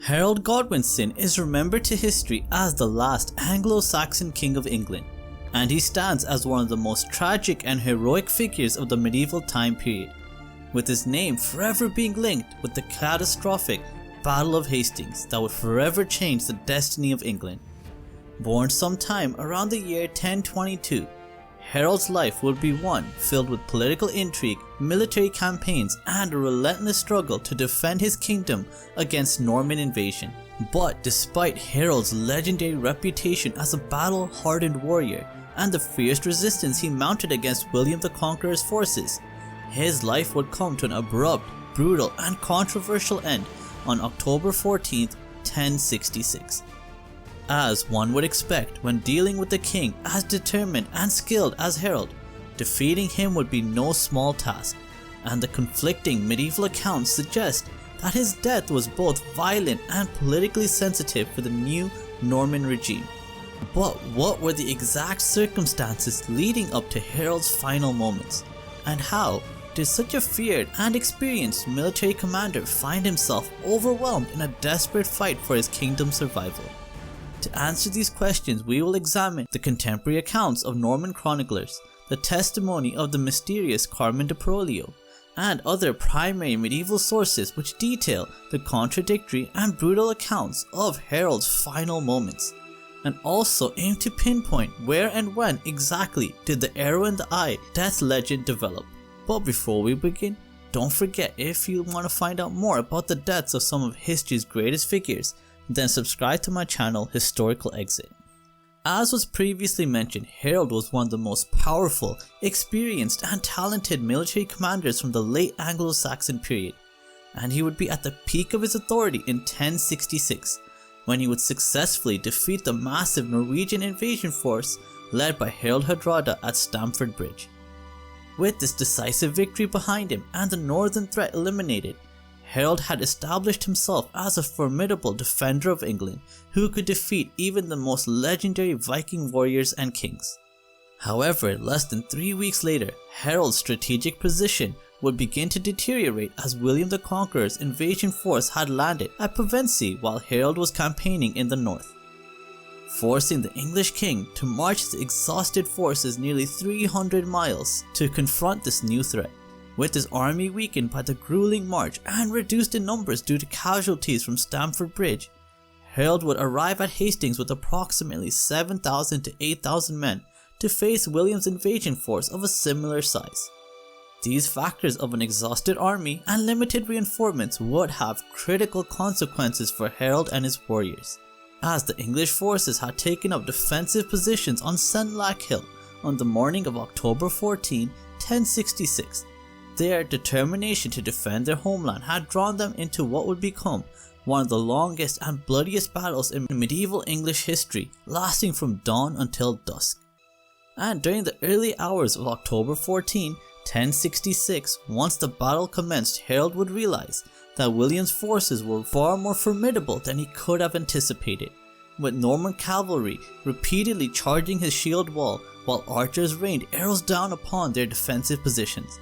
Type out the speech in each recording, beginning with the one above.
Harold Godwinson is remembered to history as the last Anglo-Saxon King of England, and he stands as one of the most tragic and heroic figures of the medieval time period, with his name forever being linked with the catastrophic Battle of Hastings that would forever change the destiny of England. Born sometime around the year 1022, Harold's life would be one filled with political intrigue, military campaigns, and a relentless struggle to defend his kingdom against Norman invasion. But despite Harold's legendary reputation as a battle-hardened warrior and the fierce resistance he mounted against William the Conqueror's forces, his life would come to an abrupt, brutal, and controversial end on October 14th, 1066. As one would expect when dealing with a king as determined and skilled as Harold, defeating him would be no small task, and the conflicting medieval accounts suggest that his death was both violent and politically sensitive for the new Norman regime. But what were the exact circumstances leading up to Harold's final moments, and how did such a feared and experienced military commander find himself overwhelmed in a desperate fight for his kingdom's survival? To answer these questions, we will examine the contemporary accounts of Norman chroniclers, the testimony of the mysterious Carmen de Porolio, and other primary medieval sources which detail the contradictory and brutal accounts of Harold's final moments, and also aim to pinpoint where and when exactly did the arrow in the eye death legend develop. But before we begin, don't forget, if you want to find out more about the deaths of some of history's greatest figures, then subscribe to my channel Historical Exit. As was previously mentioned, Harold was one of the most powerful, experienced, and talented military commanders from the late Anglo-Saxon period, and he would be at the peak of his authority in 1066, when he would successfully defeat the massive Norwegian invasion force led by Harold Hardrada at Stamford Bridge. With this decisive victory behind him and the northern threat eliminated, Harold had established himself as a formidable defender of England who could defeat even the most legendary Viking warriors and kings. However, less than 3 weeks later, Harold's strategic position would begin to deteriorate as William the Conqueror's invasion force had landed at Pevensey while Harold was campaigning in the north, forcing the English king to march his exhausted forces nearly 300 miles to confront this new threat. With his army weakened by the grueling march and reduced in numbers due to casualties from Stamford Bridge, Harold would arrive at Hastings with approximately 7,000 to 8,000 men to face William's invasion force of a similar size. These factors of an exhausted army and limited reinforcements would have critical consequences for Harold and his warriors, as the English forces had taken up defensive positions on Senlac Hill on the morning of October 14, 1066. Their determination to defend their homeland had drawn them into what would become one of the longest and bloodiest battles in medieval English history, lasting from dawn until dusk. And during the early hours of October 14, 1066, once the battle commenced, Harold would realize that William's forces were far more formidable than he could have anticipated, with Norman cavalry repeatedly charging his shield wall while archers rained arrows down upon their defensive positions.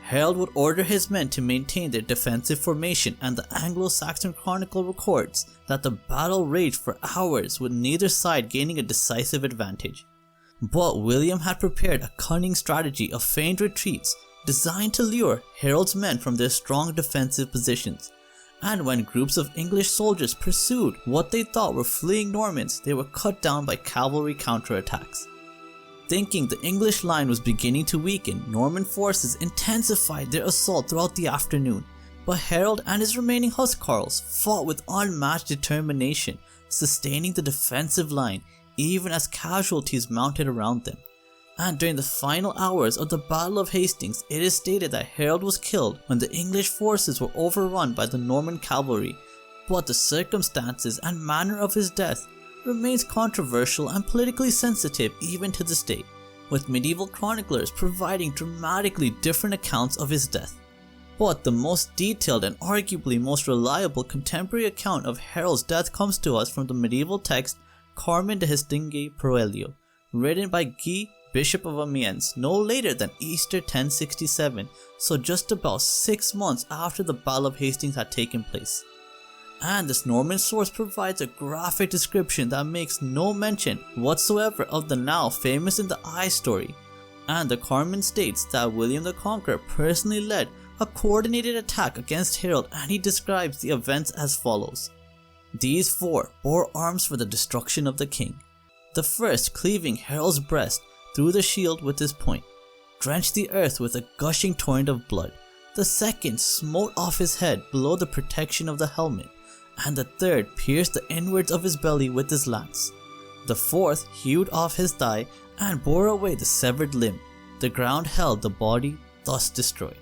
Harold would order his men to maintain their defensive formation, and the Anglo-Saxon Chronicle records that the battle raged for hours with neither side gaining a decisive advantage. But William had prepared a cunning strategy of feigned retreats designed to lure Harold's men from their strong defensive positions, and when groups of English soldiers pursued what they thought were fleeing Normans, they were cut down by cavalry counterattacks. Thinking the English line was beginning to weaken, Norman forces intensified their assault throughout the afternoon, but Harold and his remaining huscarls fought with unmatched determination, sustaining the defensive line even as casualties mounted around them. And during the final hours of the Battle of Hastings, it is stated that Harold was killed when the English forces were overrun by the Norman cavalry, but the circumstances and manner of his death remains controversial and politically sensitive even to this day, with medieval chroniclers providing dramatically different accounts of his death. But the most detailed and arguably most reliable contemporary account of Harold's death comes to us from the medieval text Carmen de Hastings Porolio, written by Guy, Bishop of Amiens, no later than Easter 1067, so just about 6 months after the Battle of Hastings had taken place. and this Norman source provides a graphic description that makes no mention whatsoever of the now famous in the Eye story, and the Carmen states that William the Conqueror personally led a coordinated attack against Harold, and he describes the events as follows. These four bore arms for the destruction of the king. The first cleaving Harold's breast through the shield with his point, drenched the earth with a gushing torrent of blood. The second smote off his head below the protection of the helmet, and the third pierced the inwards of his belly with his lance. The fourth hewed off his thigh and bore away the severed limb. The ground held the body thus destroyed.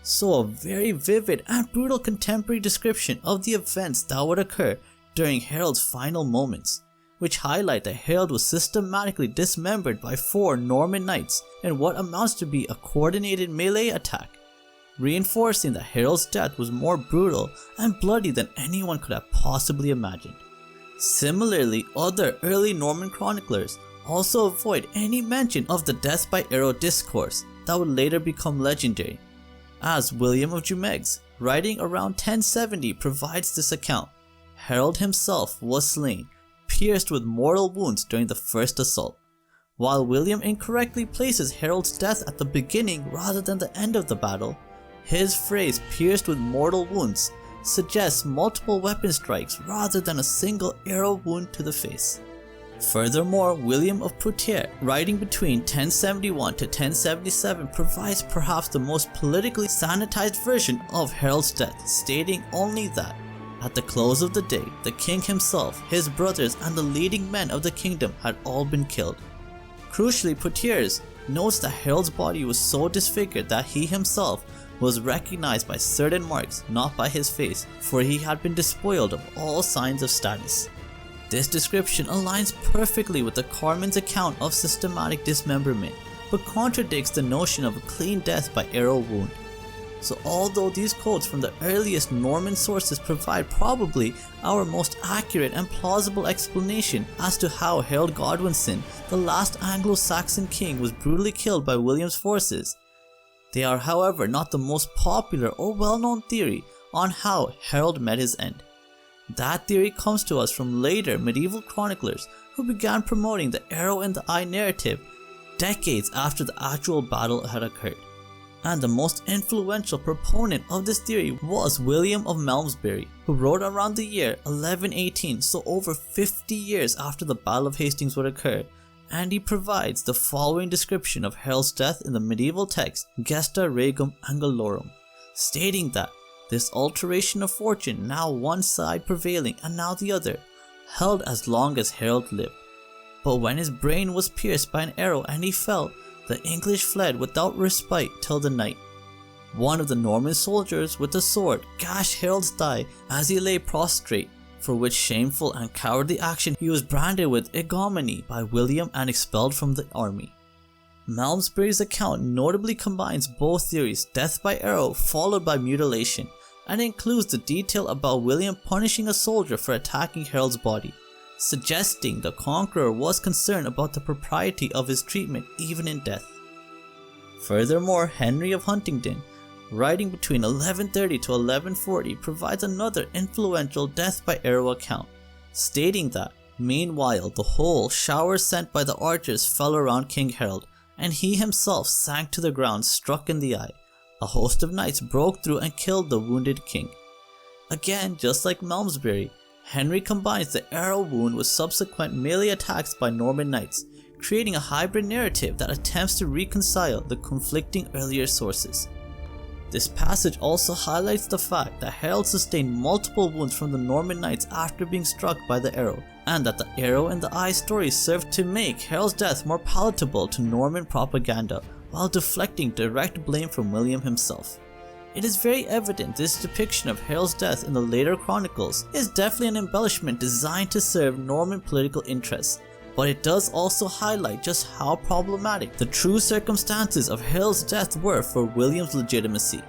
So a very vivid and brutal contemporary description of the events that would occur during Harold's final moments, which highlight that Harold was systematically dismembered by four Norman knights in what amounts to be a coordinated melee attack, reinforcing that Harold's death was more brutal and bloody than anyone could have possibly imagined. Similarly, other early Norman chroniclers also avoid any mention of the death by arrow discourse that would later become legendary, as William of Jumegs, writing around 1070, provides this account. Harold himself was slain, pierced with mortal wounds during the first assault. While William incorrectly places Harold's death at the beginning rather than the end of the battle, his phrase pierced with mortal wounds suggests multiple weapon strikes rather than a single arrow wound to the face. Furthermore, William of Poitiers, writing between 1071 to 1077, provides perhaps the most politically sanitized version of Harold's death, stating only that at the close of the day, the king himself, his brothers, and the leading men of the kingdom had all been killed. Crucially, Poitiers notes that Harold's body was so disfigured that he himself was recognized by certain marks, not by his face, for he had been despoiled of all signs of status. This description aligns perfectly with the Carmen's account of systematic dismemberment, but contradicts the notion of a clean death by arrow wound. So although these quotes from the earliest Norman sources provide probably our most accurate and plausible explanation as to how Harold Godwinson, the last Anglo-Saxon king, was brutally killed by William's forces, they are however not the most popular or well-known theory on how Harold met his end. That theory comes to us from later medieval chroniclers who began promoting the arrow in the eye narrative decades after the actual battle had occurred. And the most influential proponent of this theory was William of Malmesbury, who wrote around the year 1118, so over 50 years after the Battle of Hastings would occur, and he provides the following description of Harold's death in the medieval text Gesta Regum Angelorum, stating that this alteration of fortune, now one side prevailing and now the other, held as long as Harold lived. But when his brain was pierced by an arrow and he fell, the English fled without respite till the night. One of the Norman soldiers with a sword gashed Harold's thigh as he lay prostrate, for which shameful and cowardly action he was branded with ignominy by William and expelled from the army. Malmesbury's account notably combines both theories, death by arrow followed by mutilation, and includes the detail about William punishing a soldier for attacking Harold's body, suggesting the conqueror was concerned about the propriety of his treatment even in death. Furthermore, Henry of Huntingdon, writing between 1130 to 1140, provides another influential death by arrow account, stating that, meanwhile, the whole shower sent by the archers fell around King Harold, and he himself sank to the ground struck in the eye. A host of knights broke through and killed the wounded king. Again, just like Malmesbury, Henry combines the arrow wound with subsequent melee attacks by Norman knights, creating a hybrid narrative that attempts to reconcile the conflicting earlier sources. This passage also highlights the fact that Harold sustained multiple wounds from the Norman knights after being struck by the arrow, and that the arrow in the eye story served to make Harold's death more palatable to Norman propaganda, while deflecting direct blame from William himself. It is very evident this depiction of Harold's death in the later chronicles is definitely an embellishment designed to serve Norman political interests, but it does also highlight just how problematic the true circumstances of Harold's death were for William's legitimacy.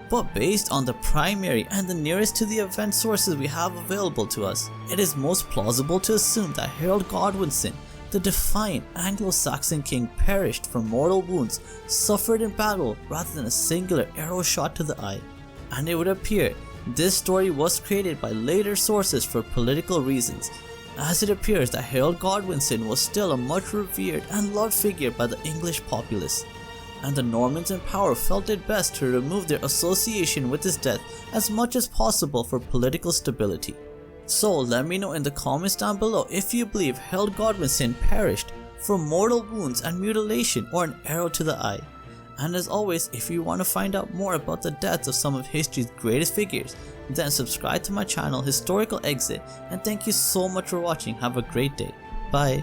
But based on the primary and the nearest to the event sources we have available to us, it is most plausible to assume that Harold Godwinson, the defiant Anglo-Saxon king, perished from mortal wounds suffered in battle rather than a singular arrow shot to the eye. And it would appear This story was created by later sources for political reasons, as it appears that Harold Godwinson was still a much revered and loved figure by the English populace, and the Normans in power felt it best to remove their association with his death as much as possible for political stability. So let me know in the comments down below if you believe Harold Godwinson perished from mortal wounds and mutilation or an arrow to the eye. And as always, if you want to find out more about the deaths of some of history's greatest figures, then subscribe to my channel Historical Exit, and thank you so much for watching. Have a great day. Bye.